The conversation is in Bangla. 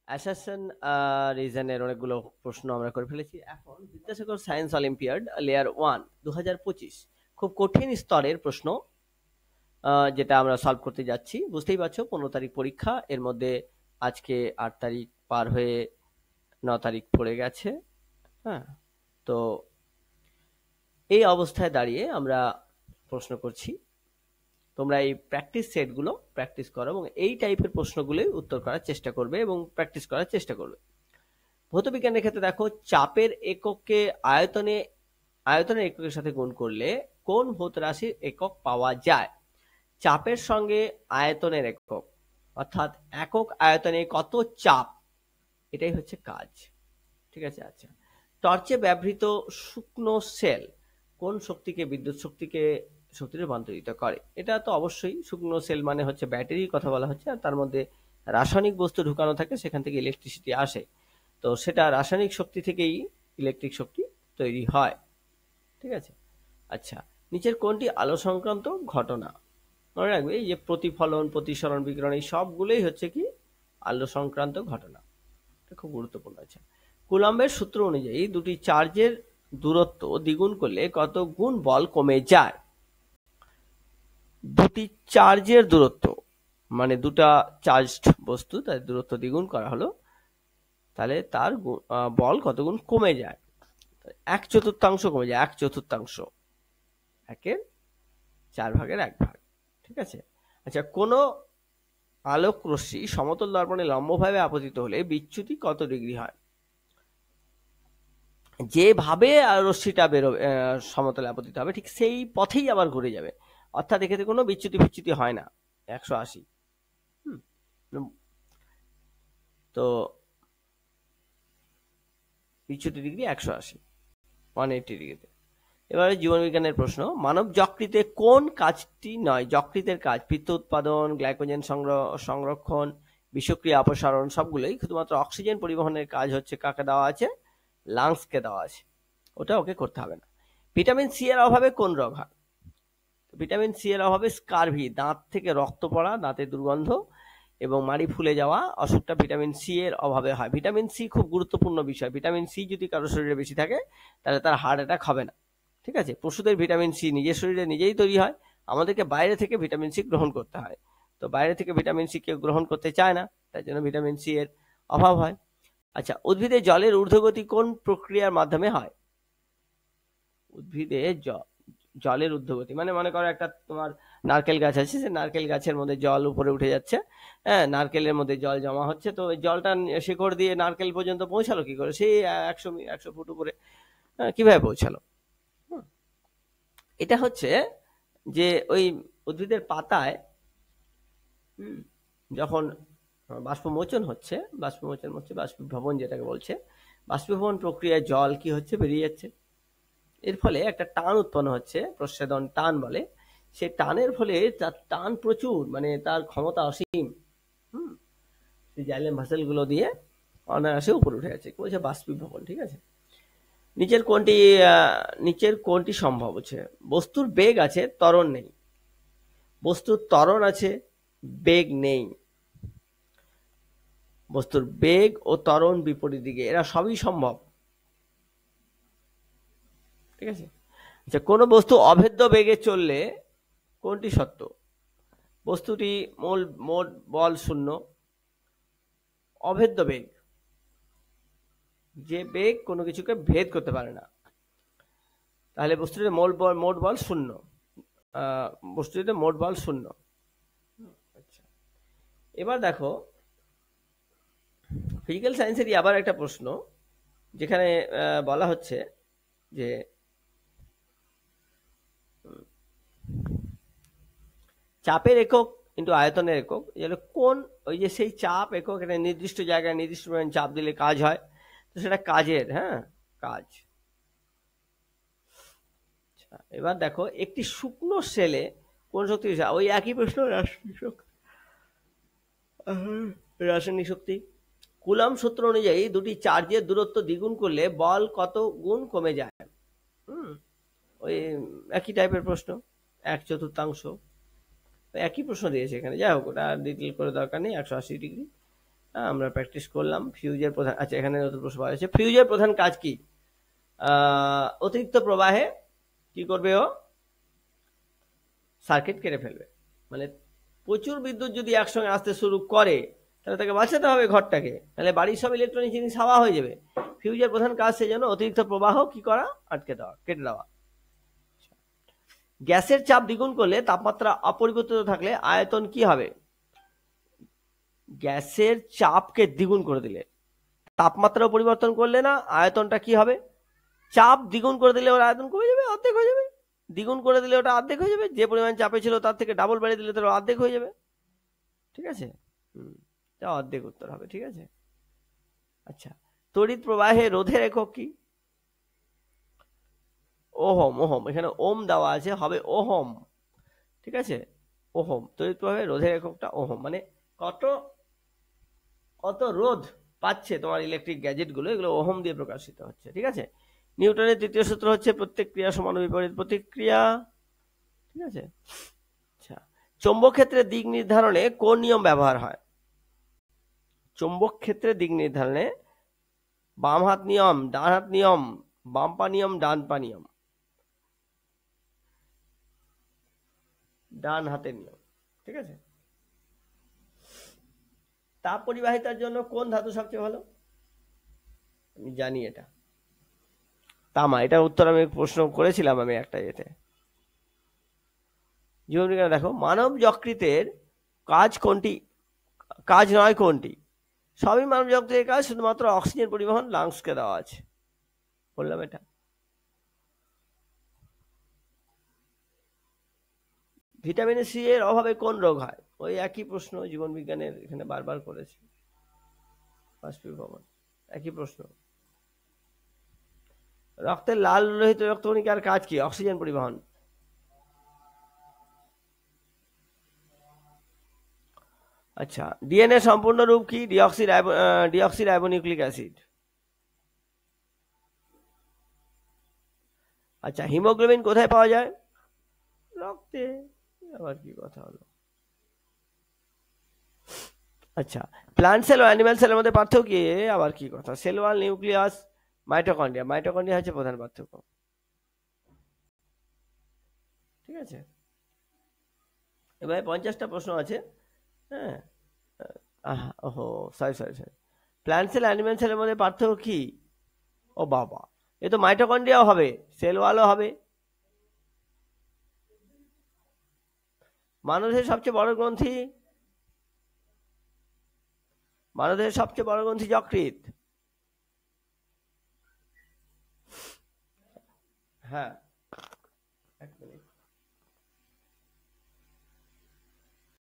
অ্যাসাসন রিজনের অনেকগুলো প্রশ্ন আমরা করে ফেলেছি। এখন বিদ্যাসাগর সায়েন্স অলিম্পিয়াড লেয়ার 1 2025 খুব কঠিন স্তরের প্রশ্ন যেটা আমরা সলভ করতে যাচ্ছি। বুঝতেই পারছো 15 তারিখ পরীক্ষা, এর মধ্যে আজকে 8 তারিখ পার হয়ে 9 তারিখ পড়ে গেছে। হ্যাঁ, তো এই অবস্থায় দাঁড়িয়ে আমরা প্রশ্ন করছি, তোমরা এই প্র্যাকটিস সেটগুলো প্র্যাকটিস করো এবং এই টাইপের প্রশ্নগুলোই উত্তর করার চেষ্টা করবে এবং প্র্যাকটিস করার চেষ্টা করবে। ভৌতবিজ্ঞানের ক্ষেত্রে দেখো, চাপের এককে আয়তনের এককের সাথে গুণ করলে কোন ভৌত রাশির একক পাওয়া যায়? চাপের সঙ্গে আয়তনের একক, অর্থাৎ একক আয়তনে কত চাপ, এটাই হচ্ছে কাজ। ঠিক আছে। আচ্ছা, টর্চে ব্যবহৃত শুকনো সেল কোন শক্তিকে বিদ্যুৎ শক্তিতে রূপান্তরিত করে? এটা তো অবশ্যই শুকনো সেল মানে হচ্ছে ব্যাটারির কথা বলা হচ্ছে, আর তার মধ্যে রাসায়নিক বস্তু ঢুকানো থাকে, সেখান থেকে ইলেকট্রিসিটি আসে। তো সেটা রাসায়নিক শক্তি থেকেই ইলেকট্রিক শক্তি তৈরি হয়। ঠিক আছে। আচ্ছা, নিচের কোনটি আলো সংক্রান্ত ঘটনা? মনে রাখবে এই যে প্রতিফলন, প্রতিসরণ, বিকিরণ, এই সবগুলোই হচ্ছে কি আলো সংক্রান্ত ঘটনা। এটা খুব গুরুত্বপূর্ণ। আছে কুলম্বের সূত্র অনুযায়ী দুটি চার্জের দূরত্ব দ্বিগুণ করলে কত গুণ বল কমে যায়? দুটি চার্জের দূরত্ব মানে দুটা চার্জড বস্তু, তাদের দূরত্ব দ্বিগুণ করা হলো, তাহলে তার বল কত গুণ কমে যায়? 1/4 কমে যায়, 1/4, 1/4 ঠিক আছে। আচ্ছা, কোন আলোক রশ্মি সমতল দর্পণে লম্বভাবে আপতিত হলে বিচ্যুতি কত ডিগ্রি হয়? যেভাবে রশ্মিটা বেরোবে সমতলে আপতিত হবে, ঠিক সেই পথেই আবার ঘুরে যাবে, অর্থাৎ এক্ষেত্রে কোনো বিচ্যুতি হয় না। 180। তো বিচ্যুতি ডিগ্রি 180, 180 ডিগ্রিতে। এবারে জীবনবিজ্ঞানের প্রশ্ন, মানব যকৃতে কোন কাজটি নয়? যকৃতের কাজ পিত্ত উৎপাদন, গ্লাইকোজেন সংরক্ষণ, বিষক্রিয়া অপসারণ, সবগুলোই। শুধুমাত্র অক্সিজেন পরিবহনের কাজ হচ্ছে কাকে দেওয়া আছে? লাংসকে দেওয়া আছে, ওটা ওকে করতে হবে না। ভিটামিন সি এর অভাবে কোন রোগ হয়? ভিটামিন সি এর অভাবে স্কারভি, দাঁত থেকে রক্ত পড়া, দাঁতের দুর্গন্ধ এবং মাড়ি ফুলে যাওয়া অসুখটা ভিটামিন সি এর অভাবে হয়। ভিটামিন সি খুব গুরুত্বপূর্ণ বিষয়। ভিটামিন সি যদি কারো শরীরে বেশি থাকে তাহলে তার হার্ট অ্যাটাক হবে না। ঠিক আছে। পশুদের ভিটামিন সি নিজের শরীরে নিজেই তৈরি হয়, আমাদেরকে বাইরে থেকে ভিটামিন সি গ্রহণ করতে হয়। তো বাইরে থেকে ভিটামিন সি কেউ গ্রহণ করতে চায় না, তাই জন্য ভিটামিন সি এর অভাব হয়। আচ্ছা, উদ্ভিদে জলের ঊর্ধ্বগতি কোন প্রক্রিয়ার মাধ্যমে হয়? উদ্ভিদে জলের ঊর্ধ্বগতি মানে মনে করো একটা তোমার নারকেল গাছ আছে, সে নারকেল গাছের মধ্যে জল উপরে উঠে যাচ্ছে, হ্যাঁ, নারকেলের মধ্যে জল জমা হচ্ছে, তো ওই জলটা শিকড় দিয়ে নারকেল পর্যন্ত পৌঁছালো কি করে? সেই 100 ফুট উপরে কিভাবে পৌঁছালো? এটা হচ্ছে যে ওই উদ্ভিদের পাতায় যখন বাষ্পমোচন হচ্ছে, বাষ্পীভবন যেটাকে বলছে, বাষ্পীভবন প্রক্রিয়ায় জল কি হচ্ছে? বেরিয়ে যাচ্ছে। এর ফলে একটা টান উৎপন্ন হচ্ছে, প্রস্বেদন টান বলে। সেই টানের ফলে তার টান প্রচুর, মানে তার ক্ষমতা অসীম। জাইলেম ভাসেল গুলো দিয়ে অনায়াসে উপরে উঠে গেছে, বলছে বাষ্পীভবন। ঠিক আছে। নিচের কোনটি সম্ভব হচ্ছে? বস্তুর বেগ আছে, ত্বরণ নেই। বস্তুর ত্বরণ আছে, বেগ নেই। বস্তুর বেগ ও ত্বরণ বিপরীত দিকে, এরা সবই সম্ভব। ঠিক আছে। আচ্ছা, কোন বস্তু অভেদ্য বেগে চললে কোনটি সত্য? বস্তুটি মোট বল শূন্য, অভেদ্য বেগ, যে বেগ কোনো কিছুকে ভেদ করতে পারে না, তাহলে বস্তুটিতে মোট বল শূন্য। বস্তুটিতে মোট বল শূন্য। আচ্ছা, এবার দেখো ফিজিক্যাল সায়েন্সেরই আবার একটা প্রশ্ন, যেখানে বলা হচ্ছে যে চাপের একক কিন্তু আয়তনের একক, কোন ওই যে সেই চাপ একক, একটা নির্দিষ্ট জায়গায় নির্দিষ্ট পরিমাণ চাপ দিলে কাজ হয়, তো সেটা কাজের কাজ। এবার দেখো একটি শুকনো সেলে কোন শক্তি, ওই একই প্রশ্ন, রাসায়নিক শক্তি। কুলম্ব সূত্র অনুযায়ী দুটি চার্জের দূরত্ব দ্বিগুণ করলে বল কত গুণ কমে যায়? ওই একই টাইপের প্রশ্ন, 1/4। একই প্রশ্ন দিয়েছে এখানে, যাই হোক ওটা ডিটেল করে দরকার নেই। 180 ডিগ্রি আমরা প্র্যাকটিস করলাম। ফিউজের প্রধান, আচ্ছা এখানে নতুন প্রশ্ন পাওয়া যাচ্ছে, ফিউজের প্রধান কাজ কি? অতিরিক্ত প্রবাহে কি করবে ও? সার্কিট কেটে ফেলবে। মানে প্রচুর বিদ্যুৎ যদি একসঙ্গে আসতে শুরু করে তাহলে তাকে বাঁচাতে হবে ঘরটাকে, তাহলে বাড়ির সব ইলেকট্রনিক জিনিস হাওয়া হয়ে যাবে। ফিউজের প্রধান কাজ সেই জন্য অতিরিক্ত প্রবাহ কি করা? আটকে দেওয়া, কেটে দেওয়া। গ্যাসের চাপ দ্বিগুণ করলে তাপমাত্রা অপরিবর্তিত থাকলে আয়তন কি হবে? গ্যাসের চাপকে দ্বিগুণ করে দিলে, তাপমাত্রা পরিবর্তন করলে না, আয়তনটা কি হবে? চাপ দ্বিগুণ করে দিলে ওর আয়তন কমে যাবে, অর্ধেক হয়ে যাবে। দ্বিগুণ করে দিলে ওটা অর্ধেক হয়ে যাবে, যে পরিমাণ চাপে ছিল তার থেকে ডাবল বাড়িয়ে দিলে তার অর্ধেক হয়ে যাবে। ঠিক আছে, এটা অর্ধেক উত্তর হবে। ঠিক আছে, আচ্ছা তড়িৎ প্রবাহে রোধের একক কি? ওহম। ওহম, এখানে ওম দেওয়া আছে, হবে ওহম। ঠিক আছে, ওহম। তড়িৎ প্রবাহে রোধের এককটা ওহম, মানে কত কত রোধ পাচ্ছে তোমার ইলেকট্রিক গ্যাজেট গুলো, এগুলো ওহম দিয়ে প্রকাশিত হচ্ছে। ঠিক আছে, নিউটনের তৃতীয় সূত্র হচ্ছে প্রত্যেক ক্রিয়া সমান বিপরীত প্রতিক্রিয়া। ঠিক আছে, আচ্ছা চৌম্বক ক্ষেত্রের দিক নির্ধারণে কোন নিয়ম ব্যবহার হয়? চৌম্বক ক্ষেত্রের দিক নির্ধারণে বাম হাত নিয়ম, ডান হাত নিয়ম, বাম পা নিয়ম, ডান পা নিয়ম? ডান হাতের নিয়ম। ঠিক আছে, তাপ পরিবাহিতার জন্য কোন ধাতু সবচেয়ে ভালো? আমি জানি এটা, তামা। এটা উত্তর আমি প্রশ্ন করেছিলাম আমি একটা ইয়েতে। জীবনবিজ্ঞানে দেখো, মানব যকৃতের কাজ কোনটি, কাজ নয় কোনটি? সবই মানব যকৃতের কাজ, শুধুমাত্র অক্সিজেন পরিবহন লাংসকে দেওয়া আছে। বললাম এটা। ভিটামিন সি এর অভাবে কোন রোগ হয়? ওই একই প্রশ্ন জীবন বিজ্ঞানের, এখানে বারবার করেছে, একই প্রশ্ন। রক্তের লাল লোহিত রক্তকণিকার কাজ কি? অক্সিজেন পরিবহন। আচ্ছা, ডিএনএ সম্পূর্ণ রূপ কি? Deoxy ribonucleic acid. আচ্ছা, হিমোগ্লোবিন কোথায় পাওয়া যায়? রক্তে। আবার কি কথা হলো? আচ্ছা, প্লান্ট সেল ও অ্যানিমাল সেলের মধ্যে পার্থক্য কি? আবার কি কথা? Cell wall, nucleus, mitochondria. Mitochondria হচ্ছে প্রধান পার্থক্য। ঠিক আছে, এবারে 50টা প্রশ্ন আছে। হ্যাঁ, ওহো, sorry sorry sorry, plant sell animal সেলের মধ্যে পার্থক্য কি? ও বাবা, এ তো মাইটোকন্ড্রিয়াও হবে, সেল ওয়ালও হবে। মানুষের সবচেয়ে বড় গ্রন্থি, মানুষের সবচেয়ে বড় গ্রন্থি যকৃৎ। হ্যাঁ, এক মিনিট।